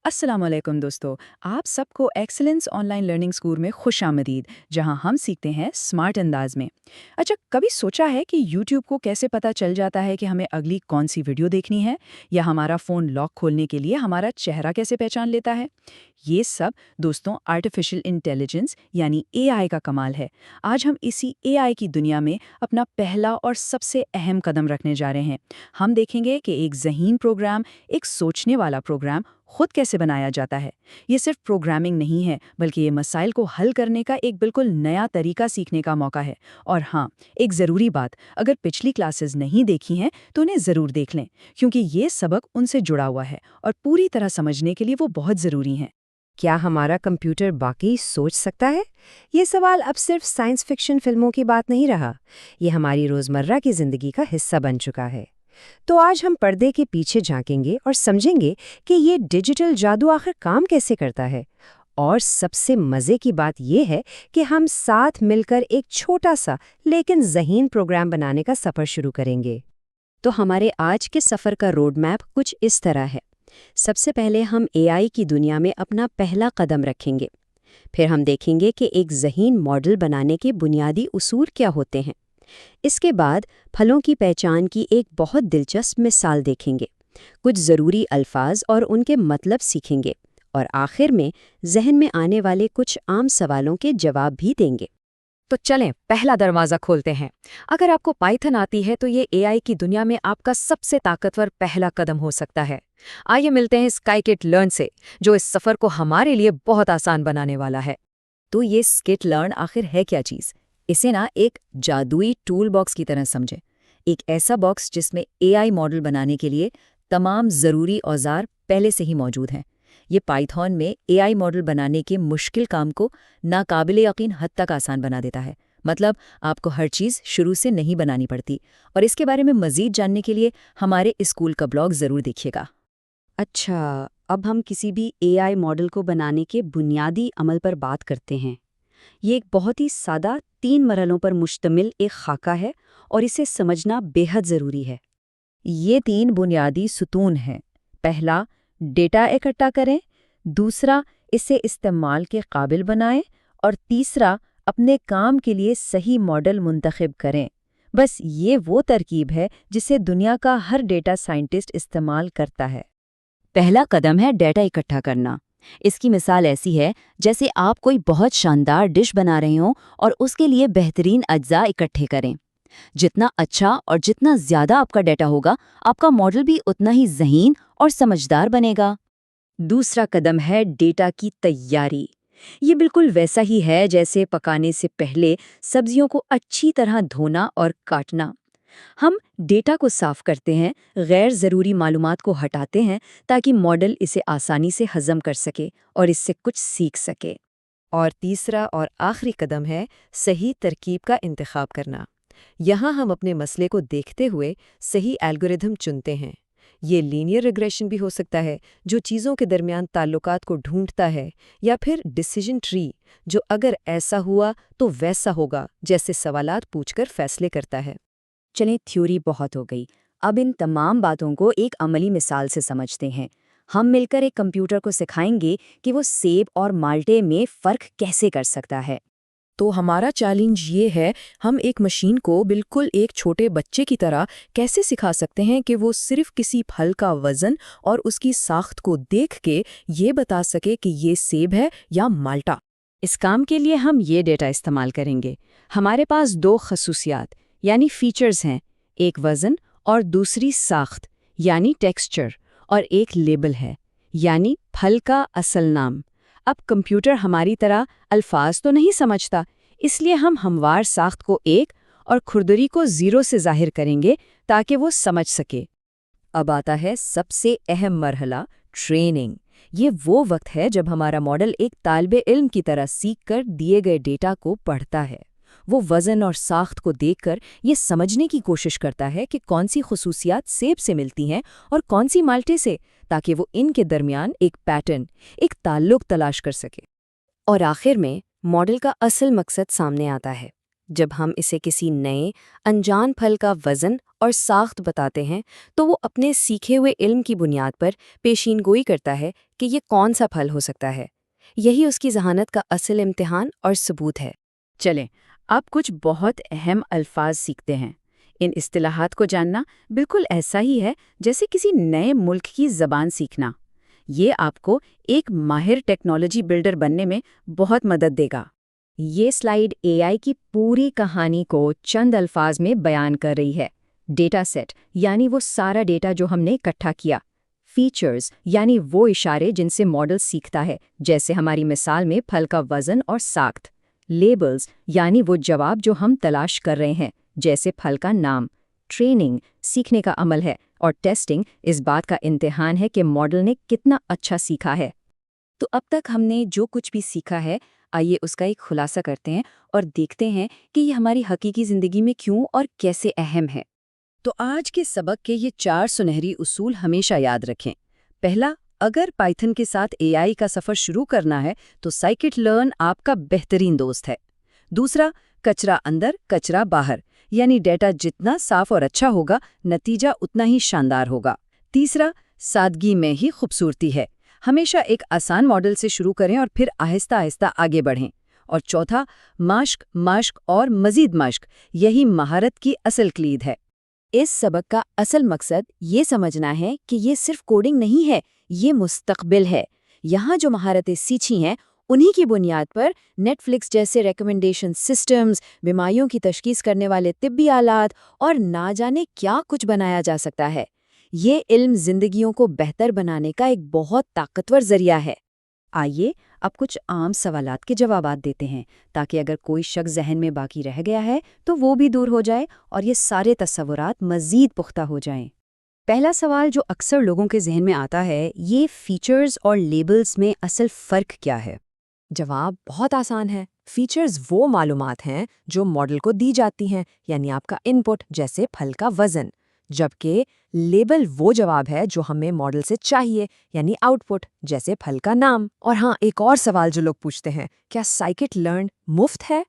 السلام علیکم دوستو، آپ سب کو excellence on line learning school میں خوش آمدید، جہاں ہم سیکھتے ہیں سمارٹ انداز میں۔ اچھا، کبھی سوچا ہے کہ یوٹیوب کو کیسے پتہ چل جاتا ہے کہ ہمیں اگلی کون سی ویڈیو دیکھنی ہے، یا ہمارا فون لاک کھولنے کے لیے ہمارا چہرہ کیسے پہچان لیتا ہے؟ یہ سب دوستوں آرٹیفیشل انٹیلیجنس یعنی اے آئی کا کمال ہے۔ آج ہم اسی اے آئی کی دنیا میں اپنا پہلا اور سب سے اہم قدم رکھنے جا رہے ہیں۔ ہم دیکھیں گے کہ ایک ذہین پروگرام، ایک سوچنے والا پروگرام خود کیسے بنایا جاتا ہے۔ یہ صرف پروگرامنگ نہیں ہے، بلکہ یہ مسائل کو حل کرنے کا ایک بالکل نیا طریقہ سیکھنے کا موقع ہے۔ اور ہاں، ایک ضروری بات، اگر پچھلی کلاسز نہیں دیکھی ہیں تو انہیں ضرور دیکھ لیں، کیونکہ یہ سبق ان سے جڑا ہوا ہے اور پوری طرح سمجھنے کے لیے وہ بہت ضروری ہیں۔ کیا ہمارا کمپیوٹر باقی سوچ سکتا ہے؟ یہ سوال اب صرف سائنس فکشن فلموں کی بات نہیں رہا، یہ ہماری روزمرہ کی زندگی کا حصہ بن چکا ہے۔ تو آج ہم پردے کے پیچھے جھانکیں گے اور سمجھیں گے کہ یہ ڈیجیٹل جادو آخر کام کیسے کرتا ہے۔ اور سب سے مزے کی بات یہ ہے کہ ہم ساتھ مل کر ایک چھوٹا سا لیکن ذہین پروگرام بنانے کا سفر شروع کریں گے۔ تو ہمارے آج کے سفر کا روڈ میپ کچھ اس طرح ہے۔ سب سے پہلے ہم اے آئی کی دنیا میں اپنا پہلا قدم رکھیں گے۔ پھر ہم دیکھیں گے کہ ایک ذہین ماڈل بنانے کے بنیادی اصول کیا ہوتے ہیں۔ اس کے بعد پھلوں کی پہچان کی ایک بہت دلچسپ مثال دیکھیں گے، کچھ ضروری الفاظ اور ان کے مطلب سیکھیں گے، اور آخر میں ذہن میں آنے والے کچھ عام سوالوں کے جواب بھی دیں گے۔ تو چلیں پہلا دروازہ کھولتے ہیں۔ اگر آپ کو پائتھن آتی ہے تو یہ اے آئی کی دنیا میں آپ کا سب سے طاقتور پہلا قدم ہو سکتا ہے۔ آئیے ملتے ہیں اسکائیکٹ لرن سے، جو اس سفر کو ہمارے لیے بہت آسان بنانے والا ہے۔ تو یہ اسکٹ لرن آخر ہے کیا چیز؟ اسے ایک جادوئی ٹول باکس کی طرح سمجھیں، ایک ایسا باکس جس میں اے آئی ماڈل بنانے کے لیے تمام ضروری اوزار پہلے سے ہی موجود ہیں۔ یہ پائتھن میں اے آئی ماڈل بنانے کے مشکل کام کو ناقابل یقین حد تک آسان بنا دیتا ہے۔ مطلب آپ کو ہر چیز شروع سے نہیں بنانی پڑتی۔ اور اس کے بارے میں مزید جاننے کے لیے ہمارے اسکول کا بلاگ ضرور دیکھیے گا۔ اچھا، اب ہم کسی بھی اے آئی ماڈل کو بنانے کے بنیادی عمل پر بات کرتے ہیں۔ یہ ایک بہت ہی سادہ 3 مرحلوں پر مشتمل ایک خاکہ ہے، اور اسے سمجھنا بے حد ضروری ہے۔ یہ 3 بنیادی ستون ہیں۔ پہلا، ڈیٹا اکٹھا کریں، دوسرا، اسے استعمال کے قابل بنائیں، اور تیسرا، اپنے کام کے لیے صحیح ماڈل منتخب کریں۔ بس یہ وہ ترکیب ہے جسے دنیا کا ہر ڈیٹا سائنٹسٹ استعمال کرتا ہے۔ پہلا قدم ہے ڈیٹا اکٹھا کرنا۔ اس کی مثال ایسی ہے جیسے آپ کوئی بہت شاندار ڈش بنا رہے ہوں اور اس کے لیے بہترین اجزاء اکٹھے کریں۔ جتنا اچھا اور جتنا زیادہ آپ کا ڈیٹا ہوگا، آپ کا ماڈل بھی اتنا ہی ذہین اور سمجھدار بنے گا۔ دوسرا قدم ہے ڈیٹا کی تیاری۔ یہ بالکل ویسا ہی ہے جیسے پکانے سے پہلے سبزیوں کو اچھی طرح دھونا اور کاٹنا۔ ہم ڈیٹا کو صاف کرتے ہیں، غیر ضروری معلومات کو ہٹاتے ہیں تاکہ ماڈل اسے آسانی سے ہضم کر سکے اور اس سے کچھ سیکھ سکے۔ اور تیسرا اور آخری قدم ہے صحیح ترکیب کا انتخاب کرنا۔ یہاں ہم اپنے مسئلے کو دیکھتے ہوئے صحیح الگورتھم چنتے ہیں۔ یہ لینئر ریگریشن بھی ہو سکتا ہے، جو چیزوں کے درمیان تعلقات کو ڈھونڈتا ہے، یا پھر ڈیسیجن ٹری، جو اگر ایسا ہوا تو ویسا ہوگا جیسے سوالات پوچھ کر فیصلے کرتا ہے۔ چلیں، تھیوری بہت ہو گئی، اب ان تمام باتوں کو ایک عملی مثال سے سمجھتے ہیں۔ ہم مل کر ایک کمپیوٹر کو سکھائیں گے کہ وہ سیب اور مالٹے میں فرق کیسے کر سکتا ہے۔ تو ہمارا چیلنج یہ ہے، ہم ایک مشین کو بالکل ایک چھوٹے بچے کی طرح کیسے سکھا سکتے ہیں کہ وہ صرف کسی پھل کا وزن اور اس کی ساخت کو دیکھ کے یہ بتا سکے کہ یہ سیب ہے یا مالٹا۔ اس کام کے لیے ہم یہ ڈیٹا استعمال کریں گے۔ ہمارے پاس 2 خصوصیات یعنی فیچرز ہیں، ایک وزن اور دوسری ساخت یعنی ٹیکسچر، اور ایک لیبل ہے یعنی پھل کا اصل نام۔ اب کمپیوٹر ہماری طرح الفاظ تو نہیں سمجھتا، اس لیے ہم ہموار ساخت کو 1 اور کھردری کو 0 سے ظاہر کریں گے تاکہ وہ سمجھ سکے۔ اب آتا ہے سب سے اہم مرحلہ، ٹریننگ۔ یہ وہ وقت ہے جب ہمارا ماڈل ایک طالب علم کی طرح سیکھ کر دیے گئے ڈیٹا کو پڑھتا ہے۔ وہ وزن اور ساخت کو دیکھ کر یہ سمجھنے کی کوشش کرتا ہے کہ کون سی خصوصیات سیب سے ملتی ہیں اور کون سی مالٹے سے، تاکہ وہ ان کے درمیان ایک پیٹرن، ایک تعلق تلاش کر سکے۔ اور آخر میں ماڈل کا اصل مقصد سامنے آتا ہے۔ جب ہم اسے کسی نئے انجان پھل کا وزن اور ساخت بتاتے ہیں تو وہ اپنے سیکھے ہوئے علم کی بنیاد پر پیشین گوئی کرتا ہے کہ یہ کون سا پھل ہو سکتا ہے۔ یہی اس کی ذہانت کا اصل امتحان اور ثبوت ہے۔ چلیں اب کچھ بہت اہم الفاظ سیکھتے ہیں۔ ان اصطلاحات کو جاننا بالکل ایسا ہی ہے جیسے کسی نئے ملک کی زبان سیکھنا۔ یہ آپ کو ایک ماہر ٹیکنالوجی بلڈر بننے میں بہت مدد دے گا۔ یہ سلائیڈ اے آئی کی پوری کہانی کو چند الفاظ میں بیان کر رہی ہے۔ ڈیٹا سیٹ یعنی وہ سارا ڈیٹا جو ہم نے اکٹھا کیا۔ فیچرز یعنی وہ اشارے جن سے ماڈل سیکھتا ہے، جیسے ہماری مثال میں پھل کا وزن اور ساخت۔ لیبلز یعنی وہ جواب جو ہم تلاش کر رہے ہیں، جیسے پھل کا نام۔ ٹریننگ سیکھنے کا عمل ہے، اور ٹیسٹنگ اس بات کا امتحان ہے کہ ماڈل نے کتنا اچھا سیکھا ہے۔ تو اب تک ہم نے جو کچھ بھی سیکھا ہے، آئیے اس کا ایک خلاصہ کرتے ہیں اور دیکھتے ہیں کہ یہ ہماری حقیقی زندگی میں کیوں اور کیسے اہم ہے۔ تو آج کے سبق کے یہ 4 سنہری اصول ہمیشہ یاد رکھیں۔ پہلا، اگر پائتھن کے ساتھ اے آئی کا سفر شروع کرنا ہے تو سائیکٹ لرن آپ کا بہترین دوست ہے۔ دوسرا، کچرا اندر کچرا باہر، یعنی ڈیٹا جتنا صاف اور اچھا ہوگا نتیجہ اتنا ہی شاندار ہوگا۔ تیسرا، سادگی میں ہی خوبصورتی ہے، ہمیشہ ایک آسان ماڈل سے شروع کریں اور پھر آہستہ آہستہ آگے بڑھیں۔ اور چوتھا، مشق مشق اور مزید مشق، یہی مہارت کی اصل کلید ہے۔ اس سبق کا اصل مقصد یہ سمجھنا ہے کہ یہ صرف کوڈنگ نہیں ہے، یہ مستقبل ہے۔ یہاں جو مہارتیں سیکھی ہیں انہی کی بنیاد پر نیٹ فلکس جیسے ریکمنڈیشن سسٹمز، بیماریوں کی تشخیص کرنے والے طبی آلات اور نہ جانے کیا کچھ بنایا جا سکتا ہے۔ یہ علم زندگیوں کو بہتر بنانے کا ایک بہت طاقتور ذریعہ ہے۔ آئیے اب کچھ عام سوالات کے جوابات دیتے ہیں تاکہ اگر کوئی شک ذہن میں باقی رہ گیا ہے تو وہ بھی دور ہو جائے اور یہ سارے تصورات مزید پختہ ہو جائیں۔ پہلا سوال جو اکثر لوگوں کے ذہن میں آتا ہے، یہ فیچرز اور لیبلز میں اصل فرق کیا ہے؟ جواب بہت آسان ہے۔ فیچرز وہ معلومات ہیں جو ماڈل کو دی جاتی ہیں، یعنی آپ کا ان پٹ جیسے پھل کا وزن، جبکہ لیبل وہ جواب ہے جو ہمیں ماڈل سے چاہیے، یعنی آؤٹ پٹ جیسے پھل کا نام۔ اور ہاں، ایک اور سوال جو لوگ پوچھتے ہیں، کیا سائیکٹ لرن مفت ہے؟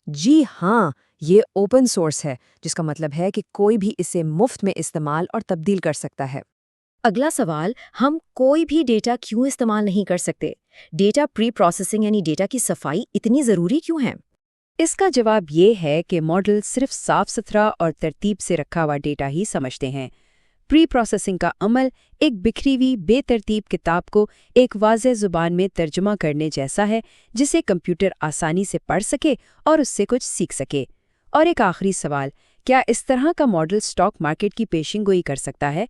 جی ہاں، یہ اوپن سورس ہے، جس کا مطلب ہے کہ کوئی بھی اسے مفت میں استعمال اور تبدیل کر سکتا ہے۔ اگلا سوال، ہم کوئی بھی ڈیٹا کیوں استعمال نہیں کر سکتے؟ ڈیٹا پری پروسیسنگ یعنی ڈیٹا کی صفائی اتنی ضروری کیوں ہے؟ اس کا جواب یہ ہے کہ ماڈل صرف صاف ستھرا اور ترتیب سے رکھا ہوا ڈیٹا ہی سمجھتے ہیں۔ پری پروسیسنگ کا عمل ایک بکھری ہوئی بے ترتیب کتاب کو ایک واضح زبان میں ترجمہ کرنے جیسا ہے، جسے کمپیوٹر آسانی سے پڑھ سکے اور اس سے کچھ سیکھ سکے۔ اور ایک آخری سوال، کیا اس طرح کا ماڈل اسٹاک مارکیٹ کی پیشین گوئی کر سکتا ہے؟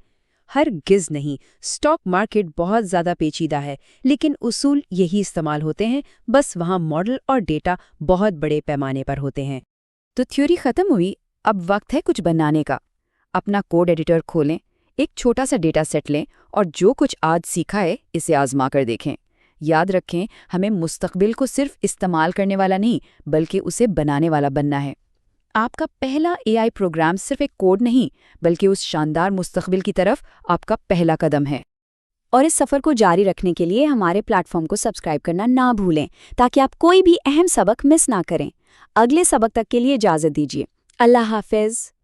ہرگز نہیں۔ اسٹاک مارکیٹ بہت زیادہ پیچیدہ ہے، لیکن اصول یہی استعمال ہوتے ہیں، بس وہاں ماڈل اور ڈیٹا بہت بڑے پیمانے پر ہوتے ہیں۔ تو تھیوری ختم ہوئی، اب وقت ہے کچھ بنانے کا۔ اپنا کوڈ ایڈیٹر کھولیں، ایک چھوٹا سا ڈیٹا سیٹ لیں اور جو کچھ آج سیکھا ہے اسے آزما کر دیکھیں۔ یاد رکھیں، ہمیں مستقبل کو صرف استعمال کرنے والا نہیں بلکہ اسے بنانے والا بننا ہے۔ آپ کا پہلا اے آئی پروگرام صرف ایک کوڈ نہیں بلکہ اس شاندار مستقبل کی طرف آپ کا پہلا قدم ہے۔ اور اس سفر کو جاری رکھنے کے لیے ہمارے پلیٹ فارم کو سبسکرائب کرنا نہ بھولیں تاکہ آپ کوئی بھی اہم سبق مس نہ کریں۔ اگلے سبق تک کے لیے اجازت دیجیے۔ اللہ حافظ۔